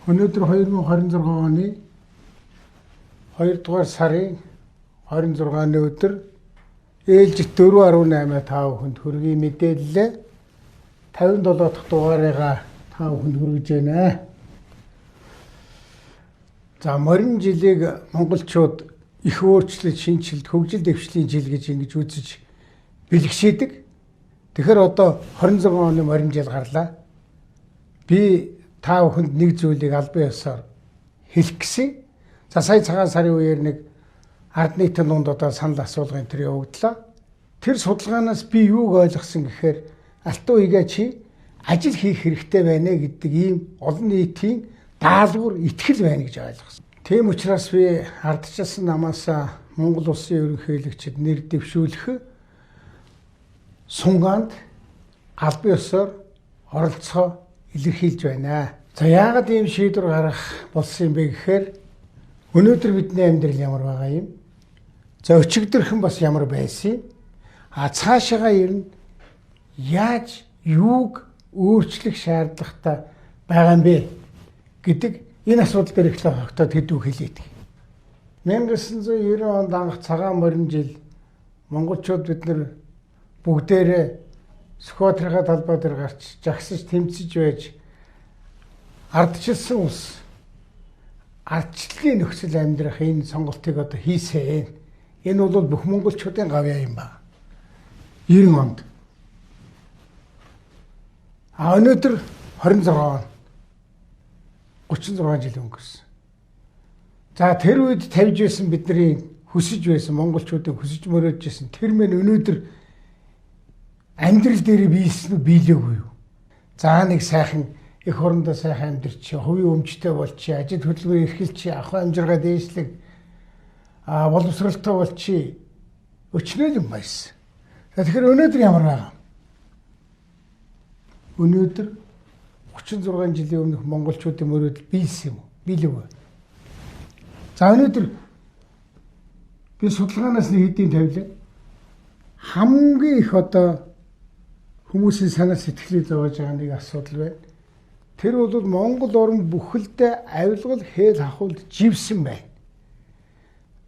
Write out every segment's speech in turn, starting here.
Өнөөдөр 2026 оны 2 дугаар сарын 26-ны өдөр ээлжит 4.8 хүнд хүргэе мэдээлэлээ 57 дахь дугаарыгаа 5 хүнд хүргэж байна. За морин жилийг монголчууд их өөрчлөлт, шинжилт, хөгжил дэвшлийн жил гэж ингэж үзэж бэлгшээдэг. Тэгэхээр одоо 26 оны морин жил гарлаа. Би та бүхэнд нэг зүйлийг албан ёсоор хэлэх гэсэн. За сая цагаан сарын үеэр нэг ард нийтийн дунд одоо санал асуулгын төр явагдлаа. Тэр судалгаанаас би юуг ойлгосон гэхээр алтан уягаа чи ажил хийх хэрэгтэй байна гэдэг ийм олон нийтийн даалгавар итгэл байна гэж ойлгосон. Тийм учраас би ардчилсан намаас Монгол улсын ерөнхийлөгчид нэр дэвшүүлэх сунгаанд албан ёсоор оролцоо илэрхийлж байна. За яагаад ийм шийдвэр гаргах болсон юм бэ гэхээр өнөөдөр бидний амьдрал ямар байгаа юм? За өчигдөрхөн бас ямар байсан юм? Цаашаага ирнэ яаж юуг өөрчлөх шаардлагатай байгаа юм бэ гэдэг энэ асуудал дээр их тогтоод хэдүү хэлээд. 1990 онд анх цагаан морин жил монголчууд бид нар бүгдээрээ Сүхбаатарын талбай дээр гарч жагсаж тэмцэж байж ардчилсан улс ардчлалын нөхцөл амьдрах энэ сонголтыг одоо хийсэн. Энэ бол бүх монголчуудын гавьяа юм байна. 90 онд. Өнөөдөр 26 он 36 жил өнгөрсөн. За тэр үед тавьж байсан бидний хүсэж байсан монголчуудын хүсэж мөрөөж байсан тэр мэн өнөөдөр амьдрал дээр биелсэн үү биелээгүй юу? За нэг сайхан их орондоо сайхан амьдрч, хувийн өмчтэй болчих, ажил хөдөлгөөр эрхэлчих, ахуй амжиргаа дээшлэг, боловсролтой болчих, өчнөө юм байсан. Тэгэхээр өнөөдөр ямар байгаа? Өнөөдөр 36 жилийн өмнөх монголчуудын мөрөөдөл биелсэн юм уу? Биелээгүй. За өнөөдөр би судалгаанаас нэг хэдийн тавилаа. Хамгийн их одоо хүмүүсийн санаа сэтгэлийг зовоож байгаа нэг асуудал байна. Тэр бол Монгол орн бүхэлдээ авилгал хээл хахуулд живсэн байна.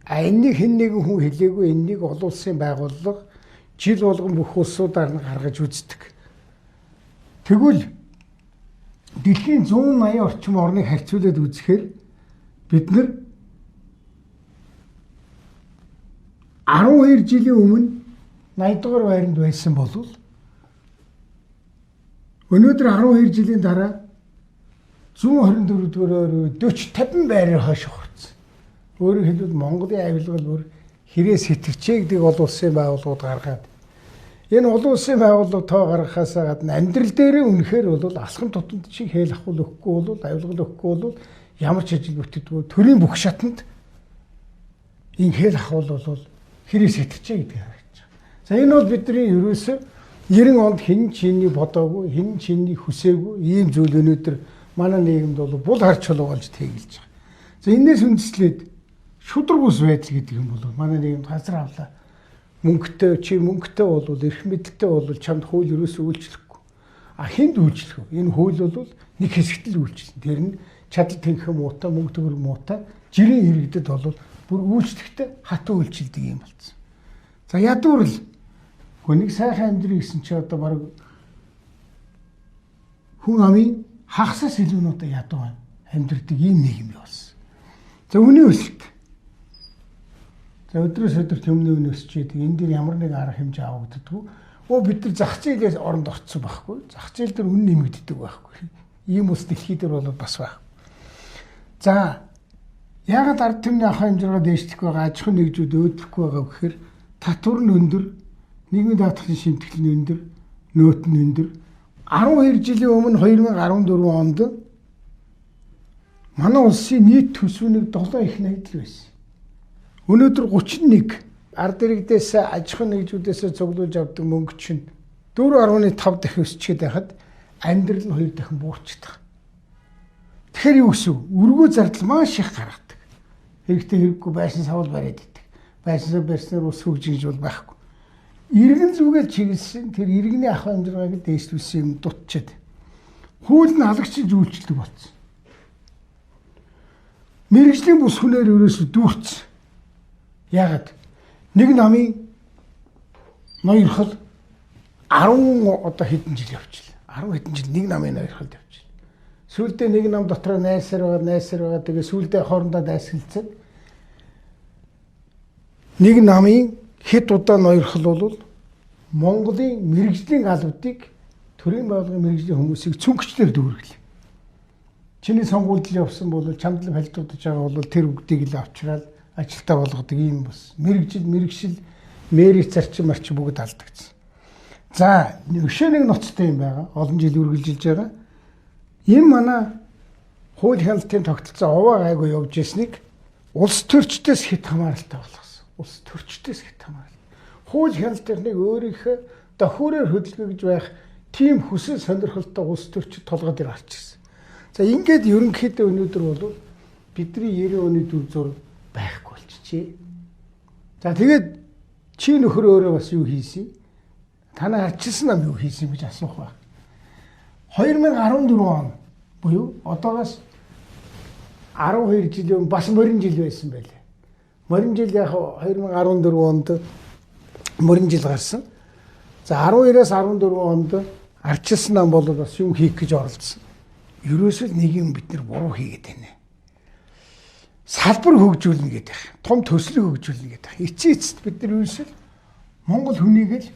Энийг хэн нэгэн хүн хэлээгүй, энийг олон улсын байгууллага жил болгон бүх улсуудаар нь гаргаж үздэг. Тэгвэл дэлхийн 180 орчим орныг харьцуулаад үзэхээр бид нар 12 жилийн өмнө 80 дугаар байранд байсан болов өнөөдөр 12 жилийн дараа 124 дугаар 40-50 байраар хойш хорцсон. Өөрөөр хэлбэл Монголын авилгал бүр хэрэг сэтгчээ гэдэг олон улсын байгууллагууд гаргаад энэ олон улсын байгууллага тоо гаргахаас гадна амьдрал дээр үнэхээр бол алхам тутамд шиг хээл ахуул өгөхгүй бол авилгал өгөхгүй бол ямар ч ажил бүтдэггүй төрийн бүх шатанд энэ хээл ахуул бол хэрэг сэтгчээ гэдэг харагдаж байгаа. За энэ бол бидний ерөөсөө 90 онд хэн чиний бодоогүй, хэн чиний хүсээгүй ийм зүйл өнөөдөр манай нийгэмд бол бул харж чулуугалж тэгэлж байгаа. За энэс үндэслээд шудраг ус байдал гэдэг юм бол манай нийгэмд газар авлаа. Мөнгөтэй чи мөнгөтэй бол эрх мэдэлтэй бол чамд хууль ерөөсөө үйлчлэхгүй. Хэнд үйлчлэх вэ? Энэ хууль бол нэг хэсэгт л үйлчлэн. Тэр нь чадал тэнхээ муутай, мөнгө төгрөг муутай, жирийн иргэдэд бол бүр үйлчлэхдээ хатуу үйлчлдэг юм болсон. За ядуурл нэг сайхан амьдрий гэсэн чи одоо баг хүн амын хагасаас илүү нь одоо ядуу амьдрдаг ийм нийгэм болсон. За үнийн өсөлт. За өдрөөс өдөрт өмнө нь өсч идэг. Энэ дээр ямар нэг арга хэмжээ авагддаггүй. Бид нар зах зээлээс оронд орцсон байхгүй. Зах зээл дээр үн нэмэгддэг байхгүй. Ийм ус дэлхий дээр бол бас байх. За яагаад ард түмний ахуй хэмжээгээ дээшлэх байгаа, аж ахуйн нэгжүүд өөдрөхгүй байгаа гэхээр татвар нь өндөр, нийгмийн даатгалын шимтгэл нь өндөр, нөөт нь өндөр. 12 жилийн өмнө 2014 онд манай улсын нийт төсвийн 7 их найдал байсан. Өнөөдөр 31 ард иргэдээс аж ахуйн нэгжүүдээс цуглуулж авдаг мөнгө чинь 4.5 дахин өсчихэд байхад амьдрал нь 2 дахин буурчдаг. Тэгэхээр юу гэсэн үг? Өргөө зардал маш их гаргадаг. Хэрэгтэй хэрэггүй байшин савл бариад идэг. Байшин барьснаар ус хөгжиж бол байхгүй. Иргэн зүгээд чиглэсэн тэр иргэний ахуй амжиргааг дээшлүүлсэн юм дутчихэд хууль нь халагчилж үйлчлдэг болсон. Мэргэжлийн бус хүнээр ерөөсө дүүрсэн. Яагаад? Нэг намын ноёрхол 10 одоо хэдэн жил явчихлаа. 10 хэдэн жил нэг намын ноёрхолд явчихлаа. Сүүлдээ нэг нам дотроо найсаар байгаа. Тэгээ сүүлдээ хоорондоо дайсгалцаад нэг намын хэд удаа ноёрхол бол Монголын мэргэжлийн галуудыг төрийн байгууллагын мэргэжлийн хүмүүсийг цүнхчлэр дүүрэглээ. Чиний сонгуульд явсан бол чамд л хальтуудаж байгаа бол тэр бүгдийг л авчраад ажилтаа болгодог юм бас. Мэргэжил, мэри зарчим марчим бүгд алдагдсан. За, өшөө нэг ноцтой юм байгаа. Олон жил үргэлжилж байгаа. Энэ манай хууль хяналтын тогтолцоо овоо гайгүй явж ирснийг улс төрчдөөс хэд хамааралтай болгосон. Улс төрчдөөс хэд хамааралтай. Хууль хяналтынхныг өөрийнхөө дохиороор хөдөлгөж байх тийм хүсэл сонирхолтой улс төрчид толгойд гарч ирсэн. За ингээд ерөнхийдөө өнөөдөр бол бидний 90 оны дүр зураг байхгүй болчихжээ. За тэгээд чи нөхөр өөрөө бас юу хийсэн? Танаа харчилсан нам юу хийсэн гэж асуух байна. 2014 он буюу одоогоос 12 жил бас морин жил байсан байлээ. Морин жил яг 2014 онд морин жил гарсан. За 12-аас 14 онд арчилсан нам бол бас юм хийх гэж оролдсон. Ерөөсөө нэг юм бид нар буруу хийгээд байна. Салбар хөгжүүлнэ гэдэг. Том төслийг хөгжүүлнэ гэдэг. Эцээцэд бид нар ерөөсөө Монгол хүнийг л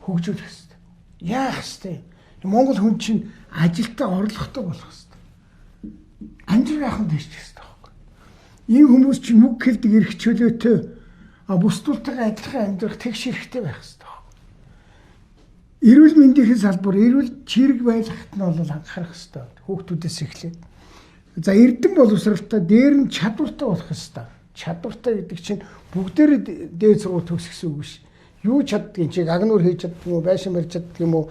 хөгжүүлэх хэрэгтэй. Яах ёстой? Монгол хүн чинь ажилдаа орлоготой болох ёстой. Амжир яахан дэвчих ёстой байхгүй. Энэ хүмүүс чинь үг хэлдэг эрх чөлөөтэй бусдуултайгаа адилхан амьдрах тэгш хэрэгтэй байх ёстой. Эрүүл мэндийн салбар, эрүүл чирэг байлгахад нь бол анхаарах ёстой. Хүүхдүүдээс эхлээд. За эрдэм боловсралтай дээр нь чадвартай болох ёстой. Чадвартай гэдэг чинь бүгдээрээ дээд сургууль төгсгсөн үг биш. Юу чаддгийг чи агнуур хийж чаддаг юм уу, байшин барьж чаддаг юм уу,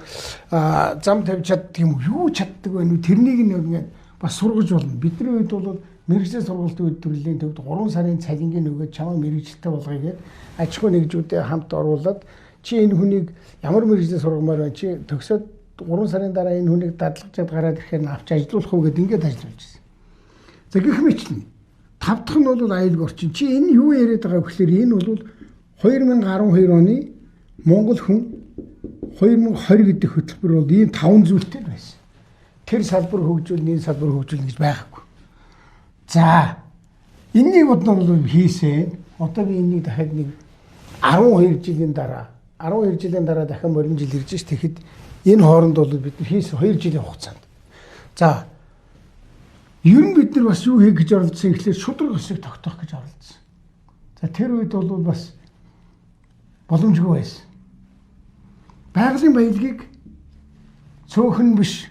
зам тавьж чаддаг юм уу, юу чаддаг вэ? Тэрнийг нь ингээд бас сургаж болно. Бидний үед бол мэргэжлийн сургалтын үйлдвэрлэлийн төвд 3 сарын цалингийн нөгөөд чамаа мэргэжилтэй болгоё гэд аж ахуй нэгжүүдэд хамт оруулаад чи энэ хүнийг ямар мэргэжлийн сургамаар байна чи төгсөөд 3 сарын дараа энэ хүнийг дадлагжаад гараад ирэхээр авч ажиллуулах уу гэд ингээд ажиллаж байсан. За гэх мэтлэн 5 дахь нь бол аюулгүй орчин. Чи энэ юу яриад байгаа вэ гэхээр энэ бол 2012 оны Монгол хүн 2020 гэдэг хөтөлбөр бол ийм 5 зүйлтэй байсан. Тэр салбар хөгжүүлнэ, энэ салбар хөгжүүлнэ гэж байхгүй. За энэнийг бодноор бол хийсэн. Одоо би энэнийг дахиад нэг 12 жилийн дараа дахин морин жил ирж ш. Тэгэхэд энэ хооронд бол бид хийсэн 2 жилийн хугацаанд. За ер нь бид нар бас юу хийх гэж оролдсон гэхлээр шудраг өсөг тогтоох гэж оролдсон. За тэр үед бол бас боломжгүй байсан. Байгалийн баялагийг цөөхөн биш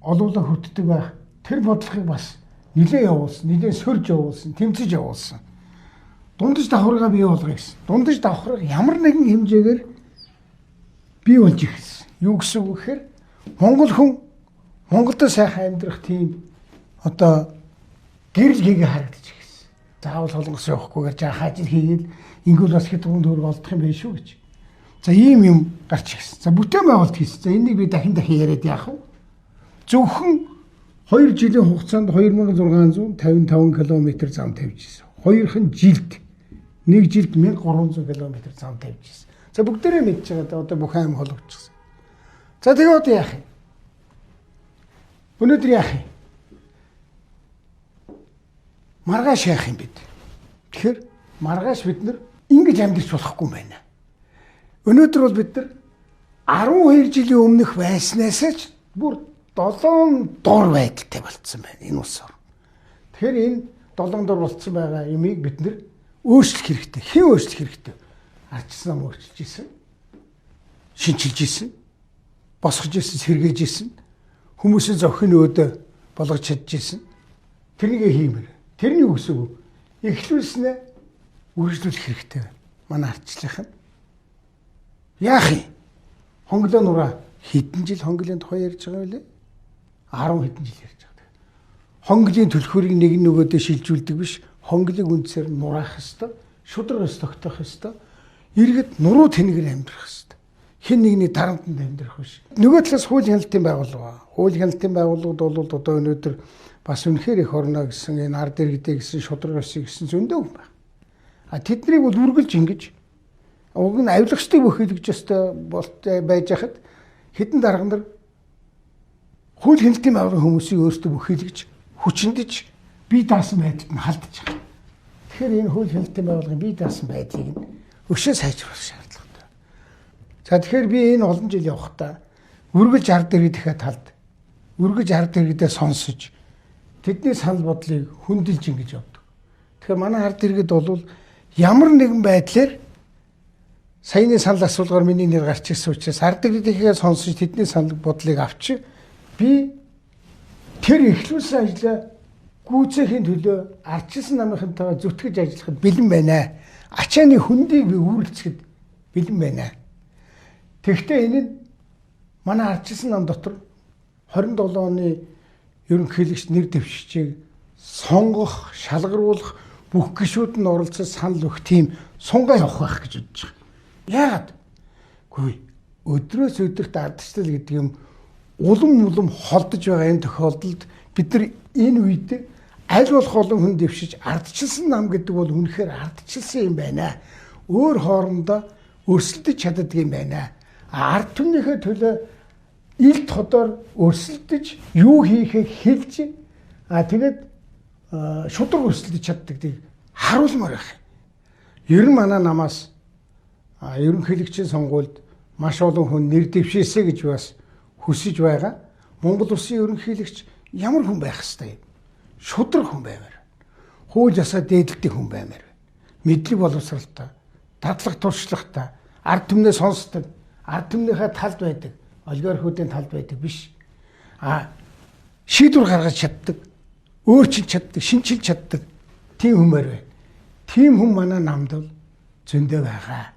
олуулаа хүртдэг байх. Тэр бодлогыг бас нэлээд явуулсан, нэлээд сөрж явуулсан, тэмцэж явуулсан. Дундаж давхаргаа бий болгоё гэсэн. Дундаж давхарга ямар нэгэн хэмжээгээр бий болж ирсэн. Юу гэсэн үг гэхээр Монгол хүн Монголд сайхан амьдрах тийм одоо гэрэл хийгээ харагдаж ирсэн. Заавал солонгос явахгүйгээр жаах ажил хийгээд ингүүл бас хэд гүн төгрөг олдох юм байх шүү гэж. За ийм юм гарч ирсэн. За бүтээн байгуулалт хийсэн. За энийг би дахин яриад яах вэ? Зөвхөн 2 жилийн хугацаанд 2655 км зам тавьж ирсэн. Хоёрхан жилд нэг жилд 1300 км зам тавьж ирсэн. За бүгдээрээ мэдж байгаа да одоо бүх аим хологдчихсон. За тэгээ одоо яах юм? Өнөөдөр яах юм? Маргааш яах юм бид? Тэгэхээр маргааш бид нар ингэж амьдрч болохгүй юм байна. Өнөөдөр бол бид нар 12 жилийн өмнөх байснаас ч бүр 7 дор байдалтай болцсон байна энэ улс орн. Тэгэхээр энэ 7 дор болцсон байгаа юмыг бид нар өөрчлөх хэрэгтэй. Хэн өөрчлөх хэрэгтэй? Арчилсан нам өөрчилж исэн. Шинчилж исэн. Босгож исэн, сэргээж исэн. Хүмүүсийн зохин өөдөө болгож чадчихсан. Тэрнийг хиймээр. Тэрний үгсэг эхлүүлснээ үргэлжлүүлэх хэрэгтэй байна. Манай арчлах нь яах юм? Хонглоо нураа хэдэн жил хонглын тухай ярьж байгаа вэ? 10 хэдэн жил ярьж байгаа. Хонглын төлхөрийг нэг нөгөөдөө шилжүүлдэг биш. Хонглыг үндсээр нураах ёстой. Шудрагаас тогтоох ёстой. Иргэд нуруу тэнгэр амьдрах ёстой. Хэн нэгний дарамтанд амьдрах биш. Нөгөө талаас хууль хяналтын байгууллага. Хууль хяналтын байгууллагууд бол одоо өнөөдөр бас үнэхээр их орно гэсэн энэ ард иргэдээ гэсэн шудраг ёсыг гэсэн зөндөө хүн байна. А тэднийг бол үргэлж ингэж уг нь авилгачдыг бөхөөлж өстой болтой байж хахад хэдэн дарга нар хууль хяналтын байгууллагын хүмүүсийг өөрсдөө бөхөөлж хүчиндэж бие даасан байдалд нь халдаж байгаа. Тэгэхээр энэ хууль хяналтын байгууллагын бие даасан байдлыг нь өшөө сайжруулах шаардлагатай. За тэгэхээр би энэ олон жил явахдаа үргэлж ард иргэдийнхээ талд үргэлж ард иргэдээ сонсож тэдний санал бодлыг хүндэлж ингэж явдаг. Тэгэхээр манай ард иргэд бол ямар нэгэн байдлаар саяны санал асуулгаар миний нэр гарч ирсэн учраас ард иргэдийнхээ сонсож тэдний санал бодлыг авч би тэр эхлүүлсэн ажлаа гүйцээхийн төлөө ардчилсан намынхантайгаа зүтгэж ажиллахад бэлэн байна. Ачааны хөндийг би үүрэлцэхэд бэлэн байна. Тэгэхдээ энэ нь манай ардчилсан нам дотор 27 оны ерөнхийлөгч нэр дэвшигчийг сонгох, шалгаруулах бүх гишүүд нь оролцож санал өгөх тийм сунгаа явах байх гэж бодож байгаа. Яагаад? Гэхдээ өдрөөс өдөрт ардчлал гэдэг юм улам холдож байгаа энэ тохиолдолд бид нар энэ үед аль болох олон хүн дэвшиж ардчилсан нам гэдэг бол үнэхээр ардчилсан юм байна. Өөр хоорондоо өрсөлдөж чаддаг юм байна. Ард түмнийхээ төлөө ил тодор өрсөлдөж юу хийхээ хэлж тэгээд шудраг өрсөлдөж чаддгийг харуулмаар байх. Ер нь манай намаас ерөнхийлөгчийн сонгуульд маш олон хүн нэр дэвшээсэ гэж бас хүсэж байгаа. Монгол улсын ерөнхийлөгч ямар хүн байх ёстой юм? Шудраг хүн баймаар. Хууль ёсоо дээдэлдэг хүн баймаар. Мэдлэг боловсралтай, дадлаг туршлагатай, ард түмнээ сонсдог, ард түмнийхээ талд байдаг, олигархуудын талд байдаг биш. Шийдвэр гаргаж чаддаг, өөрчилж чаддаг, шинчилж чаддаг тийм хүмүүс байна. Тийм хүн манай намд бол зөндөө байгаа.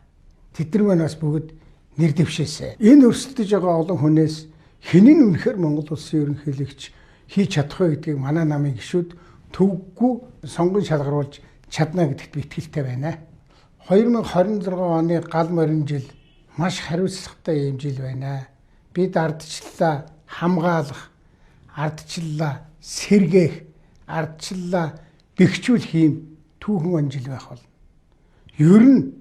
Тэд нар бас бүгд нэр дэвшээсэ. Энэ өрсөлдөж байгаа олон хүнээс хинэн үнэхээр Монгол улсын ерөнхийлөгч хийж чадах вэ гэдгийг манай намын гишүүд төвөггүй сонгон шалгаруулж чадна гэдэгт би итгэлтэй байна. 2026 оны гал морин жил маш хариуцлагатай юм жил байна. Бид ардчлалаа хамгаалах, ардчлалаа сэргээх, ардчлалаа бэхжүүлэх юм түүхэн он жил байх болно. Ер нь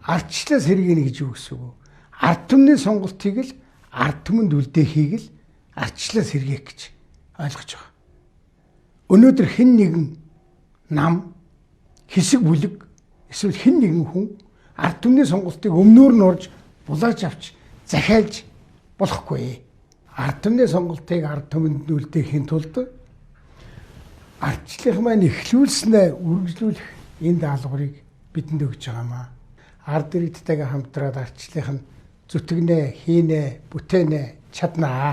ардчлалаа сэргээнэ гэж юу гэсэн үг вэ? Ард түмний сонголтыг л ард түмэнд үлдээхийг л ардчлалаа сэргээх гэж ойлгож байгаа. Өнөөдөр хэн нэгэн нам, хэсэг бүлэг эсвэл хэн нэгэн хүн ард түмний сонголтыг өмнөөр нь орж булааж авч захиалж болохгүй. Ард түмний сонголтыг ард түмэнд үлдээхийн тулд ардчлалын маань эхлүүлснээ үргэлжлүүлэх энэ даалгаврыг бидэнд өгч байгаамаа. Ард иргэдтэйгээ хамтраад ардчлалын зүтгэнэ, хийнэ, бүтээнэ, чаднаа.